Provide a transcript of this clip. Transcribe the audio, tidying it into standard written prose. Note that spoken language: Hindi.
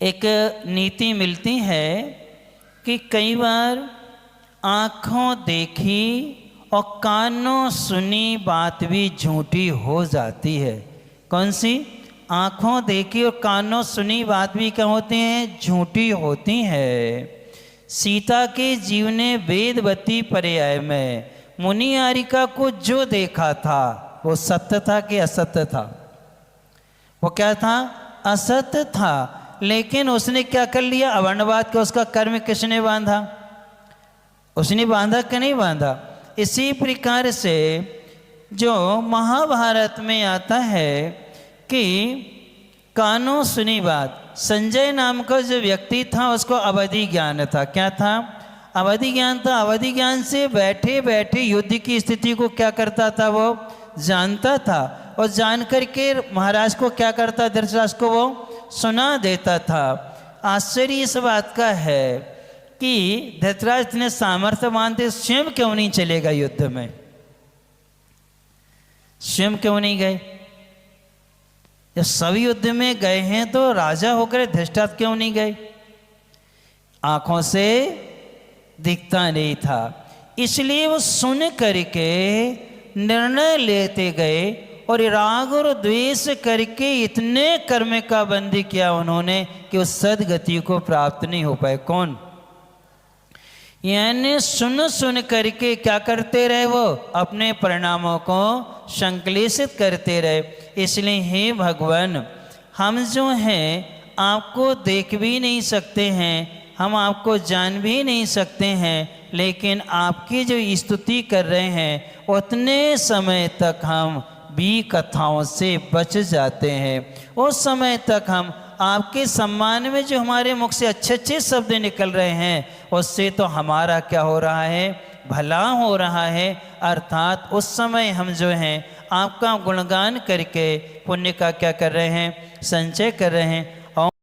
एक नीति मिलती है कि कई बार आँखों देखी और कानों सुनी बात भी झूठी हो जाती है। कौन सी? आँखों देखी और कानों सुनी बात भी क्या होती हैं? झूठी होती है। सीता के जीवने वेदवती पर्याय में मुनि आरिका को जो देखा था वो सत्य था कि असत्य था? वो क्या था? असत्य था। लेकिन उसने क्या कर लिया? अवर्णवाद का उसका कर्म किसने बांधा? उसने बांधा कि नहीं बांधा? इसी प्रकार से जो महाभारत में आता है कि कानों सुनी बात, संजय नाम का जो व्यक्ति था उसको अवधि ज्ञान था। क्या था? अवधि ज्ञान था। अवधि ज्ञान से बैठे बैठे युद्ध की स्थिति को क्या करता था? वो जानता था और जान करके महाराज को क्या करता? धृतराष्ट्र को वो सुना देता था। आश्चर्य इस बात का है कि धृतराष्ट्र ने सामर्थ्य मानते स्वयं क्यों नहीं चलेगा युद्ध में? स्वयं क्यों नहीं गए? जब सब युद्ध में गए हैं तो राजा होकर धृतराष्ट्र क्यों नहीं गए? आंखों से दिखता नहीं था, इसलिए वो सुन करके निर्णय लेते गए और राग और द्वेष करके इतने कर्म का बंदी किया उन्होंने कि उस सदगति को प्राप्त नहीं हो पाए। कौन? यानी सुन सुन करके क्या करते रहे? वो अपने परिणामों को संश्लेषित करते रहे। इसलिए हे भगवान, हम जो हैं आपको देख भी नहीं सकते हैं, हम आपको जान भी नहीं सकते हैं, लेकिन आपकी जो स्तुति कर रहे हैं उतने समय तक हम भी कथाओं से बच जाते हैं। उस समय तक हम आपके सम्मान में जो हमारे मुख से अच्छे अच्छे शब्द निकल रहे हैं उससे तो हमारा क्या हो रहा है? भला हो रहा है। अर्थात उस समय हम जो हैं आपका गुणगान करके पुण्य का क्या कर रहे हैं? संचय कर रहे हैं।